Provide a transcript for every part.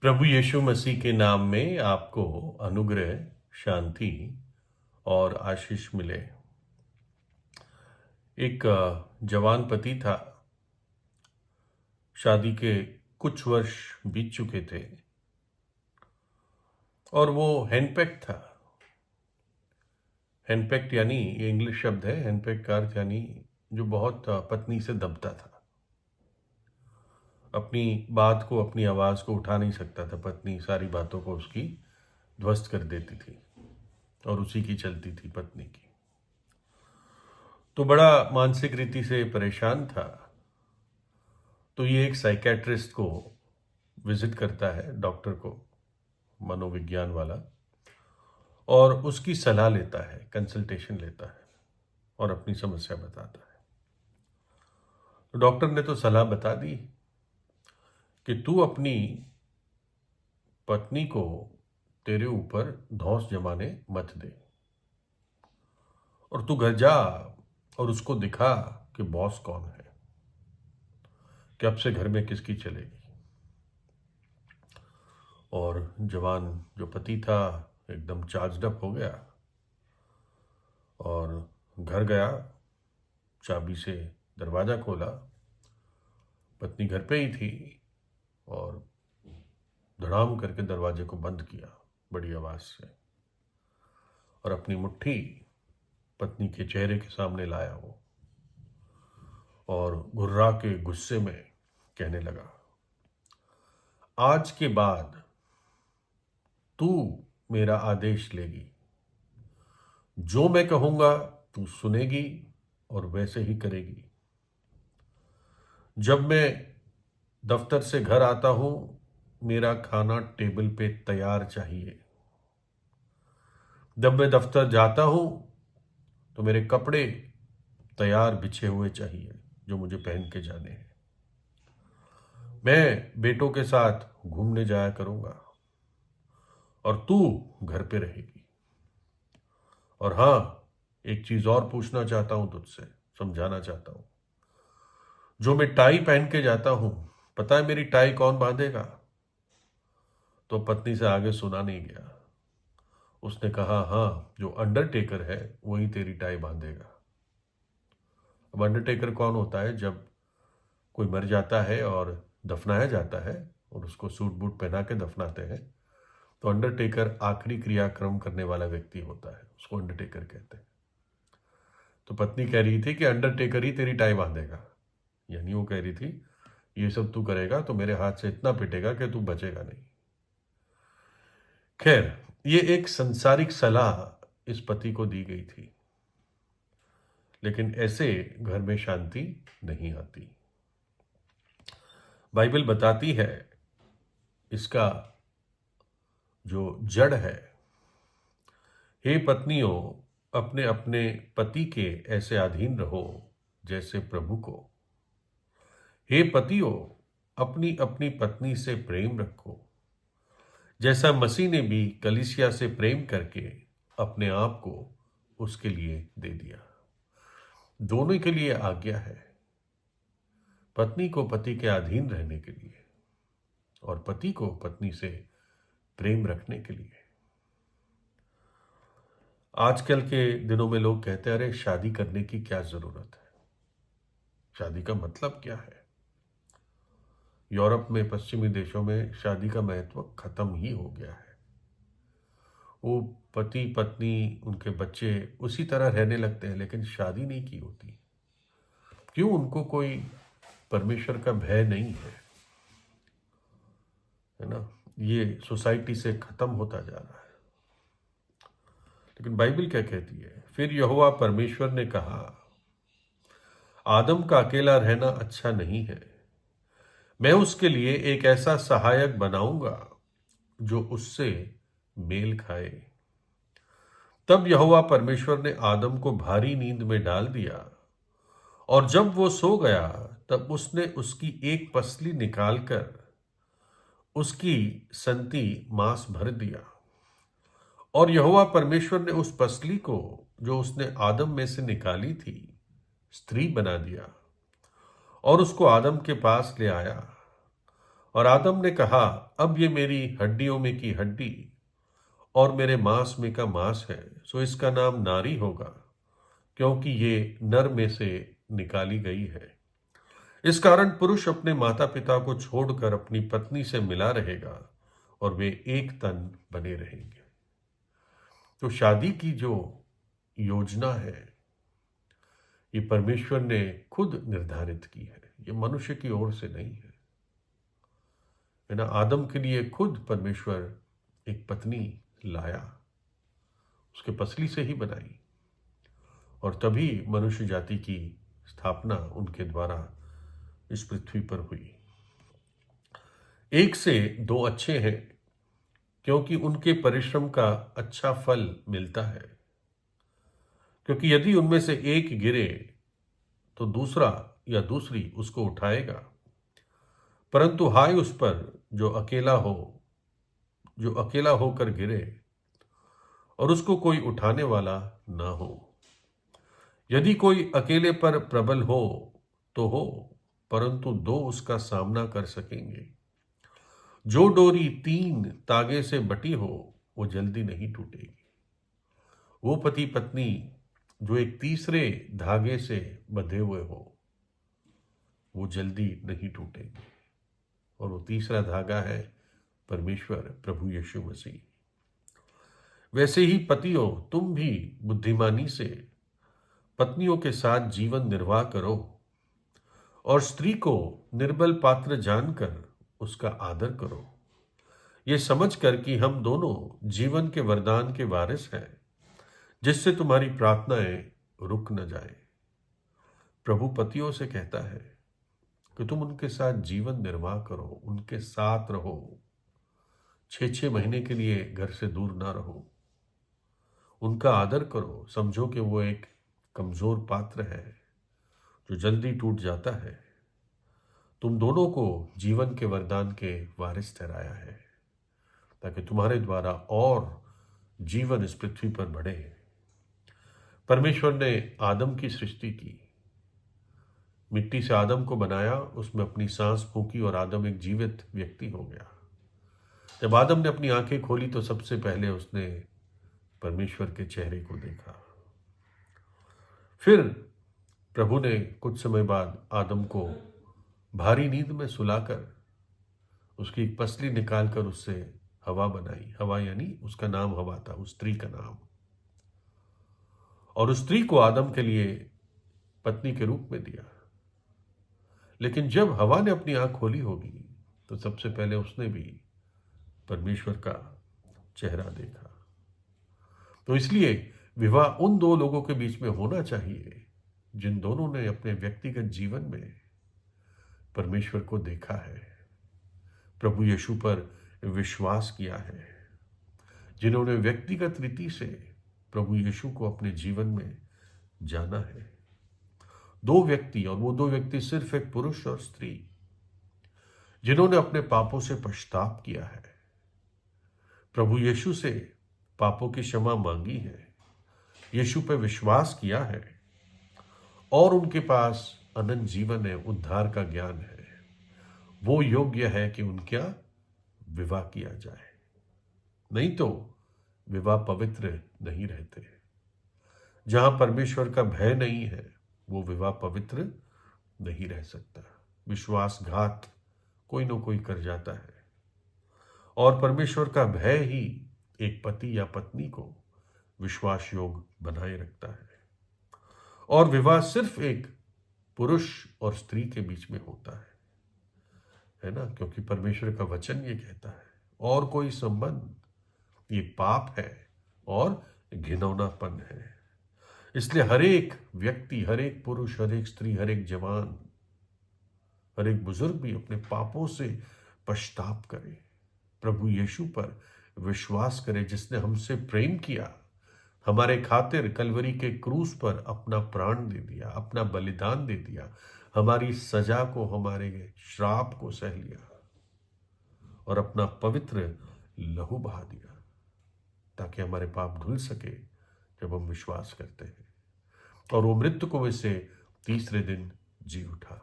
प्रभु यीशु मसीह के नाम में आपको अनुग्रह, शांति और आशीष मिले। एक जवान पति था। शादी के कुछ वर्ष बीत चुके थे और वो हैंडपैक्ड था। हैंडपैक्ड यानी ये इंग्लिश शब्द है। हैंडपैक्ड का अर्थ यानी जो बहुत पत्नी से दबता था। अपनी बात को, अपनी आवाज़ को उठा नहीं सकता था। पत्नी सारी बातों को उसकी ध्वस्त कर देती थी और उसी की चलती थी पत्नी की। तो बड़ा मानसिक रीति से परेशान था। तो ये एक साइकेट्रिस्ट को विजिट करता है, डॉक्टर को, मनोविज्ञान वाला, और उसकी सलाह लेता है, कंसल्टेशन लेता है और अपनी समस्या बताता है। तो डॉक्टर ने तो सलाह बता दी कि तू अपनी पत्नी को तेरे ऊपर धौंस जमाने मत दे और तू घर जा और उसको दिखा कि बॉस कौन है, कि अब से घर में किसकी चलेगी। और जवान जो पति था एकदम चार्ज्ड अप हो गया और घर गया, चाबी से दरवाज़ा खोला। पत्नी घर पे ही थी और धड़ाम करके दरवाजे को बंद किया बड़ी आवाज़ से और अपनी मुट्ठी पत्नी के चेहरे के सामने लाया वो, और घुर्रा के गुस्से में कहने लगा, आज के बाद तू मेरा आदेश लेगी, जो मैं कहूँगा तू सुनेगी और वैसे ही करेगी। जब मैं दफ्तर से घर आता हूँ मेरा खाना टेबल पे तैयार चाहिए। जब मैं दफ्तर जाता हूँ तो मेरे कपड़े तैयार बिछे हुए चाहिए जो मुझे पहन के जाने हैं। मैं बेटों के साथ घूमने जाया करूँगा और तू घर पे रहेगी। और हाँ, एक चीज़ और पूछना चाहता हूँ तुझसे, समझाना चाहता हूँ। जो मैं टाई पहन के जाता हूँ, पता है मेरी टाई कौन बांधेगा? तो पत्नी से आगे सुना नहीं गया। उसने कहा, हाँ, जो अंडरटेकर है वही तेरी टाई बांधेगा। अब अंडरटेकर कौन होता है? जब कोई मर जाता है और दफनाया जाता है और उसको सूट बूट पहना के दफनाते हैं, तो अंडरटेकर आखिरी क्रियाक्रम करने वाला व्यक्ति होता है, उसको अंडरटेकर कहते हैं। तो पत्नी कह रही थी कि अंडरटेकर ही तेरी टाई बांधेगा। यानी वो कह रही थी, ये सब तू करेगा तो मेरे हाथ से इतना पिटेगा कि तू बचेगा नहीं। खैर, ये एक संसारिक सलाह इस पति को दी गई थी, लेकिन ऐसे घर में शांति नहीं आती। बाइबल बताती है इसका जो जड़ है, हे पत्नियों, अपने अपने पति के ऐसे अधीन रहो जैसे प्रभु को। हे पतियों, अपनी अपनी पत्नी से प्रेम रखो, जैसा मसीह ने भी कलीसिया से प्रेम करके अपने आप को उसके लिए दे दिया। दोनों के लिए आज्ञा है, पत्नी को पति के अधीन रहने के लिए और पति को पत्नी से प्रेम रखने के लिए। आजकल के दिनों में लोग कहते हैं, अरे शादी करने की क्या जरूरत है, शादी का मतलब क्या है। यूरोप में, पश्चिमी देशों में शादी का महत्व खत्म ही हो गया है। वो पति पत्नी, उनके बच्चे उसी तरह रहने लगते हैं, लेकिन शादी नहीं की होती। क्यों? उनको कोई परमेश्वर का भय नहीं है ना। ये सोसाइटी से खत्म होता जा रहा है। लेकिन बाइबल क्या कहती है? फिर यहोवा परमेश्वर ने कहा, आदम का अकेला रहना अच्छा नहीं है, मैं उसके लिए एक ऐसा सहायक बनाऊंगा जो उससे मेल खाए। तब यहोवा परमेश्वर ने आदम को भारी नींद में डाल दिया और जब वो सो गया तब उसने उसकी एक पसली निकालकर उसकी संति मांस भर दिया। और यहोवा परमेश्वर ने उस पसली को जो उसने आदम में से निकाली थी स्त्री बना दिया और उसको आदम के पास ले आया। और आदम ने कहा, अब ये मेरी हड्डियों में की हड्डी और मेरे मांस में का मांस है, सो इसका नाम नारी होगा, क्योंकि ये नर में से निकाली गई है। इस कारण पुरुष अपने माता पिता को छोड़कर अपनी पत्नी से मिला रहेगा और वे एक तन बने रहेंगे। तो शादी की जो योजना है, ये परमेश्वर ने खुद निर्धारित की है, ये मनुष्य की ओर से नहीं है ना। आदम के लिए खुद परमेश्वर एक पत्नी लाया, उसके पसली से ही बनाई, और तभी मनुष्य जाति की स्थापना उनके द्वारा इस पृथ्वी पर हुई। एक से दो अच्छे हैं, क्योंकि उनके परिश्रम का अच्छा फल मिलता है। क्योंकि यदि उनमें से एक गिरे तो दूसरा या दूसरी उसको उठाएगा, परंतु हाय उस पर जो अकेला होकर गिरे और उसको कोई उठाने वाला ना हो। यदि कोई अकेले पर प्रबल हो तो हो, परंतु दो उसका सामना कर सकेंगे। जो डोरी तीन तागे से बटी हो वो जल्दी नहीं टूटेगी। वो पति पत्नी जो एक तीसरे धागे से बंधे हुए हो वो जल्दी नहीं टूटेंगे, और वो तीसरा धागा है परमेश्वर प्रभु यीशु मसीह। वैसे ही पतियों, तुम भी बुद्धिमानी से पत्नियों के साथ जीवन निर्वाह करो और स्त्री को निर्बल पात्र जानकर उसका आदर करो, ये समझकर कि हम दोनों जीवन के वरदान के वारिस हैं, जिससे तुम्हारी प्रार्थनाएं रुक न जाए। प्रभु पतियों से कहता है कि तुम उनके साथ जीवन निर्वाह करो, उनके साथ रहो, 6-6 महीने के लिए घर से दूर ना रहो, उनका आदर करो। समझो कि वो एक कमजोर पात्र है जो जल्दी टूट जाता है। तुम दोनों को जीवन के वरदान के वारिस ठहराया है, ताकि तुम्हारे द्वारा और जीवन इस पृथ्वी पर बढ़े। परमेश्वर ने आदम की सृष्टि की, मिट्टी से आदम को बनाया, उसमें अपनी सांस फूंकी और आदम एक जीवित व्यक्ति हो गया। जब आदम ने अपनी आंखें खोली तो सबसे पहले उसने परमेश्वर के चेहरे को देखा। फिर प्रभु ने कुछ समय बाद आदम को भारी नींद में सुलाकर उसकी एक पसली निकालकर उससे हवा बनाई। हवा यानी उसका नाम हवा था, उस स्त्री का नाम, और उस स्त्री को आदम के लिए पत्नी के रूप में दिया। लेकिन जब हवा ने अपनी आंख खोली होगी तो सबसे पहले उसने भी परमेश्वर का चेहरा देखा। तो इसलिए विवाह उन दो लोगों के बीच में होना चाहिए जिन दोनों ने अपने व्यक्तिगत जीवन में परमेश्वर को देखा है, प्रभु यीशु पर विश्वास किया है, जिन्होंने व्यक्तिगत रीति से प्रभु यीशु को अपने जीवन में जाना है। दो व्यक्ति, और वो दो व्यक्ति सिर्फ एक पुरुष और स्त्री, जिन्होंने अपने पापों से पश्चाताप किया है, प्रभु यीशु से पापों की क्षमा मांगी है, यीशु पर विश्वास किया है, और उनके पास अनंत जीवन है, उद्धार का ज्ञान है। वो योग्य है कि उनका विवाह किया जाए, नहीं तो विवाह पवित्र नहीं रहते। जहां परमेश्वर का भय नहीं है वो विवाह पवित्र नहीं रह सकता। विश्वासघात कोई न कोई कर जाता है, और परमेश्वर का भय ही एक पति या पत्नी को विश्वास योग बनाए रखता है। और विवाह सिर्फ एक पुरुष और स्त्री के बीच में होता है ना, क्योंकि परमेश्वर का वचन ये कहता है और कोई संबंध ये पाप है और घिनौनापन है। इसलिए हर एक व्यक्ति, हर एक पुरुष, हर एक स्त्री, हर एक जवान, हर एक बुजुर्ग भी अपने पापों से पश्चाताप करे, प्रभु यीशु पर विश्वास करे, जिसने हमसे प्रेम किया, हमारे खातिर कलवरी के क्रूस पर अपना प्राण दे दिया, अपना बलिदान दे दिया, हमारी सजा को, हमारे श्राप को सह लिया और अपना पवित्र लहू बहा दिया, ताकि हमारे पाप धुल सके जब हम विश्वास करते हैं। और वो मृत्यु में से तीसरे दिन जी उठा,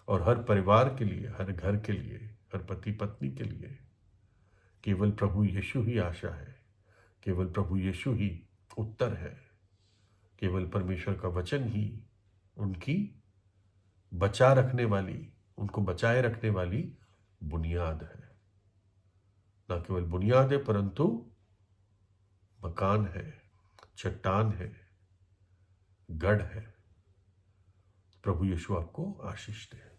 और हर परिवार के लिए, हर घर के लिए, हर पति पत्नी के लिए केवल प्रभु यीशु ही आशा है, केवल प्रभु यीशु ही उत्तर है, केवल परमेश्वर का वचन ही उनकी उनको बचाए रखने वाली बुनियाद है। न केवल बुनियाद है परंतु मकान है, चट्टान है, गढ़ है। प्रभु यीशु आपको आशीष दे।